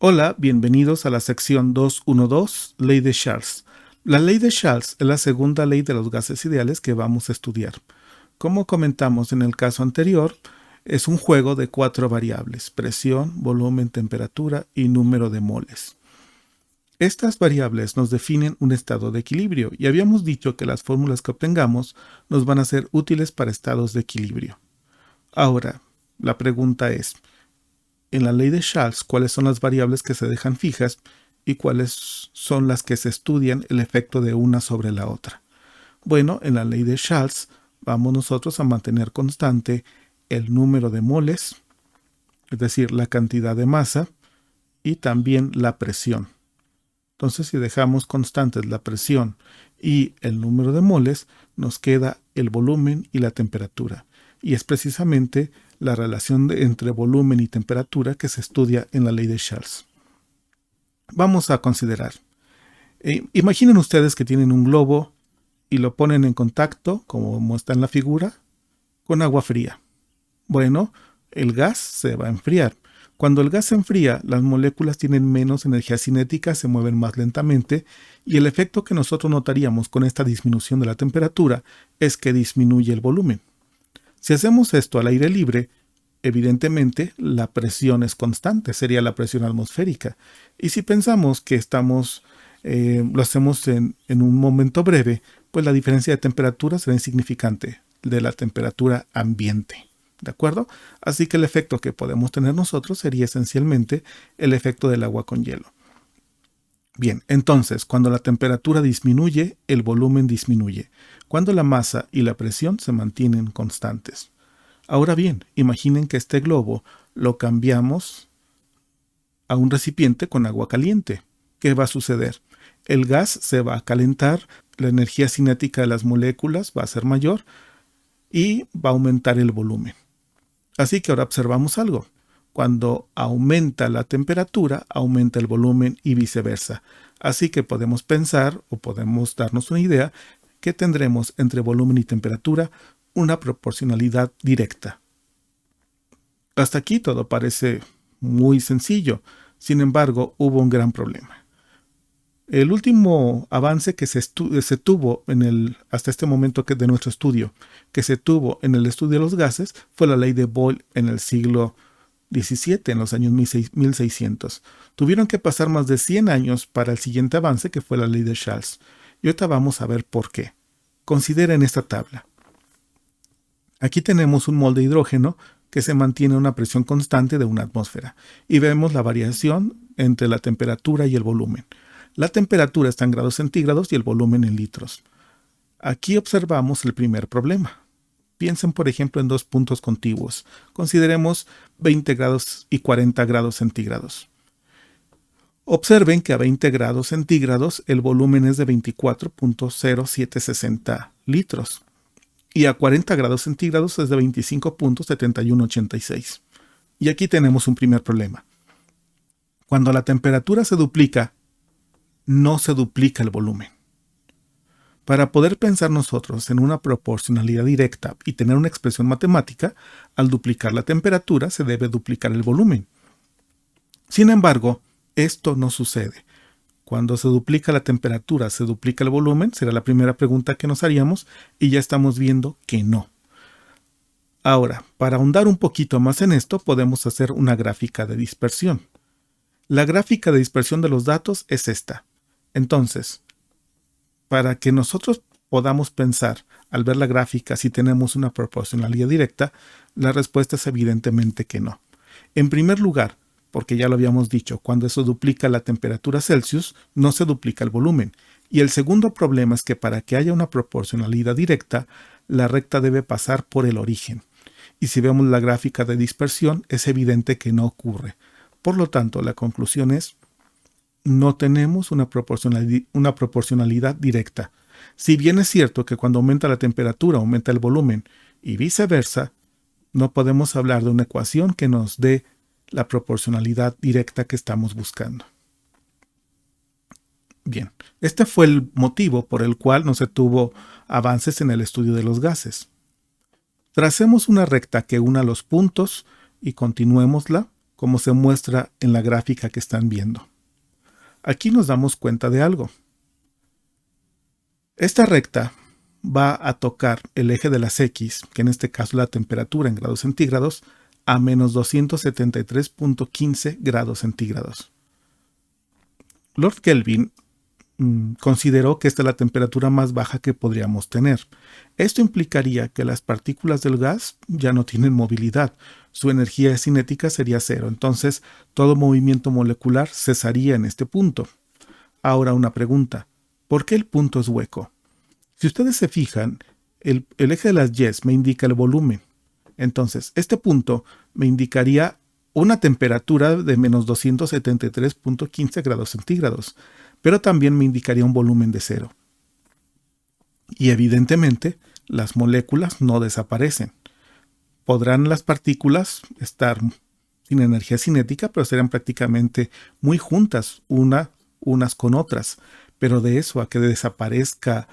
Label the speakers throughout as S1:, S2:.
S1: Hola, bienvenidos a la sección 212, Ley de Charles. La ley de Charles es la segunda ley de los gases ideales que vamos a estudiar. Como comentamos en el caso anterior, es un juego de 4 variables: presión, volumen, temperatura y número de moles. Estas variables nos definen un estado de equilibrio y habíamos dicho que las fórmulas que obtengamos nos van a ser útiles para estados de equilibrio. Ahora, la pregunta es: en la ley de Charles, ¿cuáles son las variables que se dejan fijas y cuáles son las que se estudian el efecto de una sobre la otra? Bueno, en la ley de Charles vamos nosotros a mantener constante el número de moles, es decir, la cantidad de masa, y también la presión. Entonces, si dejamos constantes la presión y el número de moles, nos queda el volumen y la temperatura. Y es precisamente la relación entre volumen y temperatura que se estudia en la ley de Charles. Vamos a considerar. Imaginen ustedes que tienen un globo y lo ponen en contacto, como está en la figura, con agua fría. Bueno, el gas se va a enfriar. Cuando el gas se enfría, las moléculas tienen menos energía cinética, se mueven más lentamente, y el efecto que nosotros notaríamos con esta disminución de la temperatura es que disminuye el volumen. Si hacemos esto al aire libre, evidentemente la presión es constante, sería la presión atmosférica. Y si pensamos que lo hacemos en un momento breve, pues la diferencia de temperatura será insignificante de la temperatura ambiente. ¿De acuerdo? Así que el efecto que podemos tener nosotros sería esencialmente el efecto del agua con hielo. Bien, entonces, cuando la temperatura disminuye, el volumen disminuye, cuando la masa y la presión se mantienen constantes. Ahora bien, imaginen que este globo lo cambiamos a un recipiente con agua caliente. ¿Qué va a suceder? El gas se va a calentar, la energía cinética de las moléculas va a ser mayor y va a aumentar el volumen. Así que ahora observamos algo. Cuando aumenta la temperatura, aumenta el volumen y viceversa. Así que podemos pensar o podemos darnos una idea que tendremos entre volumen y temperatura una proporcionalidad directa. Hasta aquí todo parece muy sencillo. Sin embargo, hubo un gran problema. El último avance que se tuvo hasta este momento de nuestro estudio, que se tuvo en el estudio de los gases, fue la ley de Boyle en el siglo XVII, en los años 1600. Tuvieron que pasar más de 100 años para el siguiente avance, que fue la ley de Charles. Y ahorita vamos a ver por qué. Consideren esta tabla. Aquí tenemos un mol de hidrógeno que se mantiene a una presión constante de 1 atmósfera. Y vemos la variación entre la temperatura y el volumen. La temperatura está en grados centígrados y el volumen en litros. Aquí observamos el primer problema. Piensen, por ejemplo, en 2 puntos contiguos. Consideremos 20 grados y 40 grados centígrados. Observen que a 20 grados centígrados el volumen es de 24.0760 litros y a 40 grados centígrados es de 25.7186. Y aquí tenemos un primer problema. Cuando la temperatura se duplica, no se duplica el volumen. Para poder pensar nosotros en una proporcionalidad directa y tener una expresión matemática, al duplicar la temperatura se debe duplicar el volumen. Sin embargo, esto no sucede. Cuando se duplica la temperatura, ¿se duplica el volumen? Será la primera pregunta que nos haríamos y ya estamos viendo que no. Ahora, para ahondar un poquito más en esto, podemos hacer una gráfica de dispersión. La gráfica de dispersión de los datos es esta. Entonces, para que nosotros podamos pensar al ver la gráfica si tenemos una proporcionalidad directa, la respuesta es evidentemente que no. En primer lugar, porque ya lo habíamos dicho, cuando eso duplica la temperatura Celsius, no se duplica el volumen. Y el segundo problema es que para que haya una proporcionalidad directa, la recta debe pasar por el origen. Y si vemos la gráfica de dispersión, es evidente que no ocurre. Por lo tanto, la conclusión es: no tenemos una proporcionalidad directa. Si bien es cierto que cuando aumenta la temperatura aumenta el volumen y viceversa, no podemos hablar de una ecuación que nos dé la proporcionalidad directa que estamos buscando. Bien, este fue el motivo por el cual no se tuvo avances en el estudio de los gases. Tracemos una recta que una los puntos y continuémosla como se muestra en la gráfica que están viendo. Aquí nos damos cuenta de algo. Esta recta va a tocar el eje de las X, que en este caso la temperatura en grados centígrados, a menos 273.15 grados centígrados. Lord Kelvin consideró que esta es la temperatura más baja que podríamos tener. Esto implicaría que las partículas del gas ya no tienen movilidad, su energía cinética sería cero, entonces todo movimiento molecular cesaría en este punto. Ahora una pregunta, ¿por qué el punto es hueco? Si ustedes se fijan, el eje de las Y me indica el volumen, entonces este punto me indicaría una temperatura de menos 273.15 grados centígrados, pero también me indicaría un volumen de cero. Y evidentemente, las moléculas no desaparecen. Podrán las partículas estar sin energía cinética, pero serán prácticamente muy juntas unas con otras. Pero de eso a que desaparezca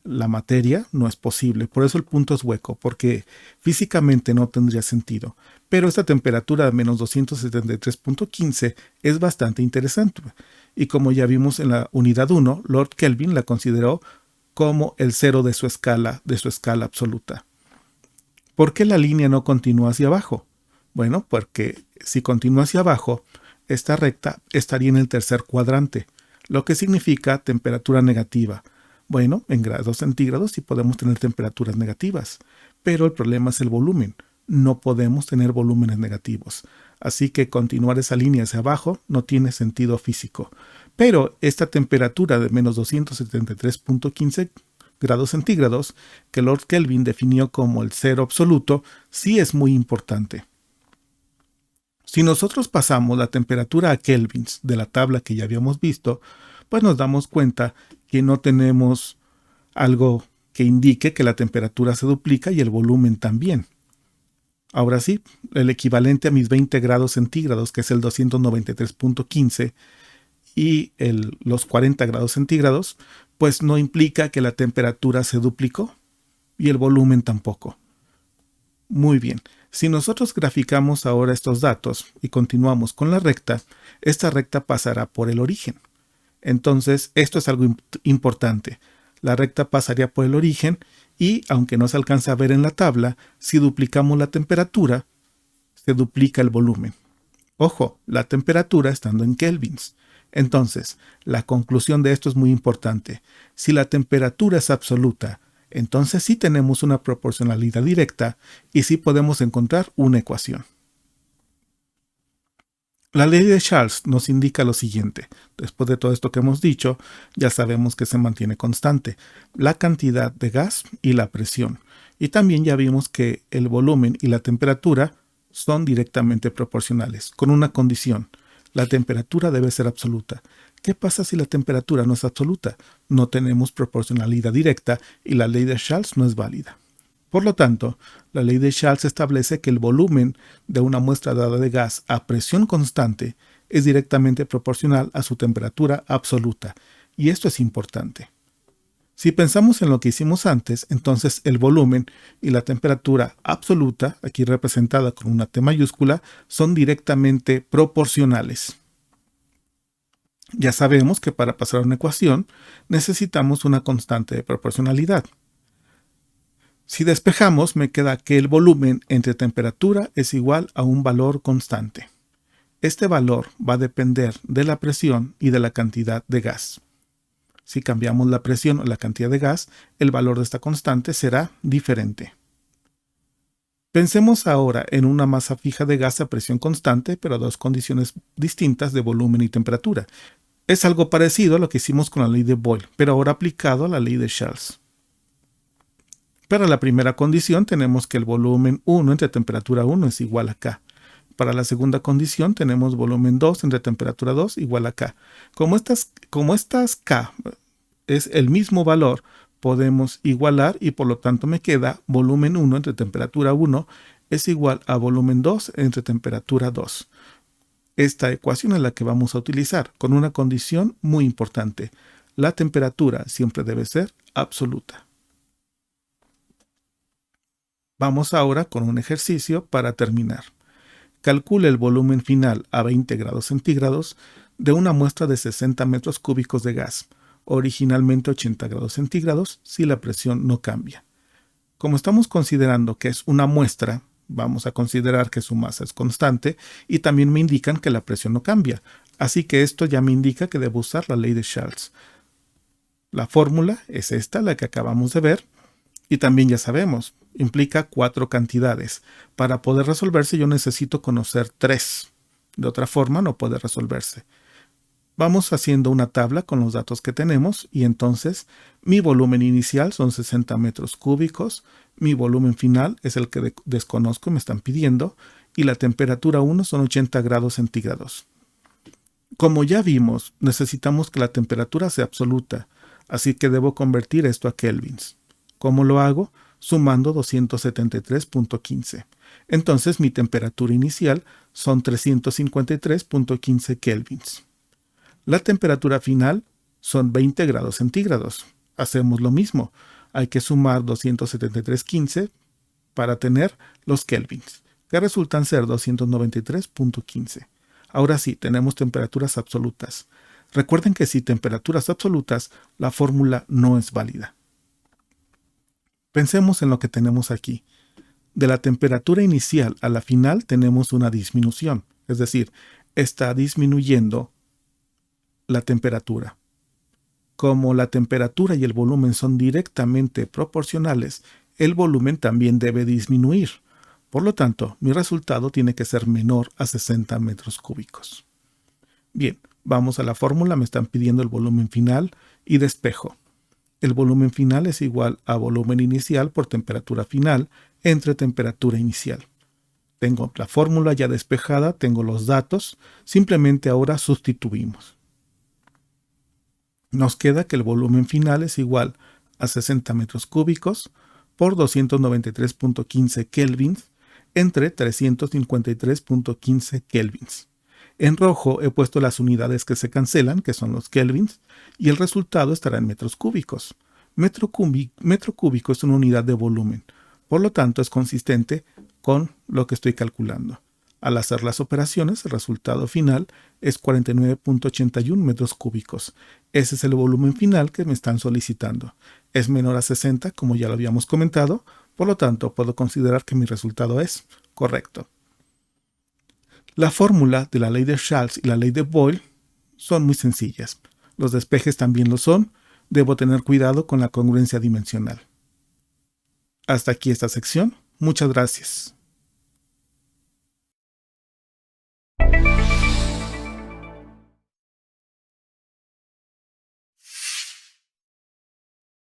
S1: la materia no es posible. Por eso el punto es hueco, porque físicamente no tendría sentido. Pero esta temperatura de menos 273.15 es bastante interesante. Y como ya vimos en la unidad 1, Lord Kelvin la consideró como el cero de su escala absoluta. ¿Por qué la línea no continúa hacia abajo? Bueno, porque si continúa hacia abajo, esta recta estaría en el tercer cuadrante, lo que significa temperatura negativa. Bueno, en grados centígrados sí podemos tener temperaturas negativas, pero el problema es el volumen. No podemos tener volúmenes negativos. Así que continuar esa línea hacia abajo no tiene sentido físico. Pero esta temperatura de menos 273.15 grados centígrados, que Lord Kelvin definió como el cero absoluto, sí es muy importante. Si nosotros pasamos la temperatura a kelvins de la tabla que ya habíamos visto, pues nos damos cuenta que no tenemos algo que indique que la temperatura se duplica y el volumen también. Ahora sí, el equivalente a mis 20 grados centígrados, que es el 293.15, y los 40 grados centígrados, pues no implica que la temperatura se duplicó y el volumen tampoco. Muy bien, si nosotros graficamos ahora estos datos y continuamos con la recta, esta recta pasará por el origen. Entonces, esto es algo importante. La recta pasaría por el origen y, aunque no se alcanza a ver en la tabla, si duplicamos la temperatura, se duplica el volumen. Ojo, la temperatura estando en kelvins. Entonces, la conclusión de esto es muy importante. Si la temperatura es absoluta, entonces sí tenemos una proporcionalidad directa y sí podemos encontrar una ecuación. La ley de Charles nos indica lo siguiente. Después de todo esto que hemos dicho, ya sabemos que se mantiene constante la cantidad de gas y la presión. Y también ya vimos que el volumen y la temperatura son directamente proporcionales, con una condición. La temperatura debe ser absoluta. ¿Qué pasa si la temperatura no es absoluta? No tenemos proporcionalidad directa y la ley de Charles no es válida. Por lo tanto, la ley de Charles establece que el volumen de una muestra dada de gas a presión constante es directamente proporcional a su temperatura absoluta, y esto es importante. Si pensamos en lo que hicimos antes, entonces el volumen y la temperatura absoluta, aquí representada con una T mayúscula, son directamente proporcionales. Ya sabemos que para pasar a una ecuación necesitamos una constante de proporcionalidad. Si despejamos, me queda que el volumen entre temperatura es igual a un valor constante. Este valor va a depender de la presión y de la cantidad de gas. Si cambiamos la presión o la cantidad de gas, el valor de esta constante será diferente. Pensemos ahora en una masa fija de gas a presión constante, pero a dos condiciones distintas de volumen y temperatura. Es algo parecido a lo que hicimos con la ley de Boyle, pero ahora aplicado a la ley de Charles. Para la primera condición tenemos que el volumen 1 entre temperatura 1 es igual a K. Para la segunda condición tenemos volumen 2 entre temperatura 2 igual a K. Como estas K es el mismo valor, podemos igualar y por lo tanto me queda volumen 1 entre temperatura 1 es igual a volumen 2 entre temperatura 2. Esta ecuación es la que vamos a utilizar con una condición muy importante. La temperatura siempre debe ser absoluta. Vamos ahora con un ejercicio para terminar. Calcule el volumen final a 20 grados centígrados de una muestra de 60 metros cúbicos de gas, originalmente 80 grados centígrados si la presión no cambia. Como estamos considerando que es una muestra, vamos a considerar que su masa es constante y también me indican que la presión no cambia. Así que esto ya me indica que debo usar la ley de Charles. La fórmula es esta, la que acabamos de ver, y también ya sabemos, implica 4 cantidades. Para poder resolverse yo necesito conocer 3. De otra forma no puede resolverse. Vamos haciendo una tabla con los datos que tenemos y entonces mi volumen inicial son 60 metros cúbicos, mi volumen final es el que desconozco, me están pidiendo, y la temperatura 1 son 80 grados centígrados. Como ya vimos, necesitamos que la temperatura sea absoluta, así que debo convertir esto a kelvins. ¿Cómo lo hago? Sumando 273.15. Entonces mi temperatura inicial son 353.15 kelvins. La temperatura final son 20 grados centígrados. Hacemos lo mismo. Hay que sumar 273.15 para tener los kelvins, que resultan ser 293.15. Ahora sí, tenemos temperaturas absolutas. Recuerden que sin temperaturas absolutas, la fórmula no es válida. Pensemos en lo que tenemos aquí. De la temperatura inicial a la final tenemos una disminución, es decir, está disminuyendo la temperatura. Como la temperatura y el volumen son directamente proporcionales, el volumen también debe disminuir. Por lo tanto, mi resultado tiene que ser menor a 60 metros cúbicos. Bien, vamos a la fórmula, me están pidiendo el volumen final y despejo. El volumen final es igual a volumen inicial por temperatura final entre temperatura inicial. Tengo la fórmula ya despejada, tengo los datos, simplemente ahora sustituimos. Nos queda que el volumen final es igual a 60 metros cúbicos por 293.15 kelvins entre 353.15 kelvins. En rojo he puesto las unidades que se cancelan, que son los kelvins, y el resultado estará en metros cúbicos. Metro cúbico es una unidad de volumen, por lo tanto es consistente con lo que estoy calculando. Al hacer las operaciones, el resultado final es 49.81 metros cúbicos. Ese es el volumen final que me están solicitando. Es menor a 60, como ya lo habíamos comentado, por lo tanto puedo considerar que mi resultado es correcto. La fórmula de la ley de Charles y la ley de Boyle son muy sencillas. Los despejes también lo son. Debo tener cuidado con la congruencia dimensional. Hasta aquí esta sección. Muchas gracias.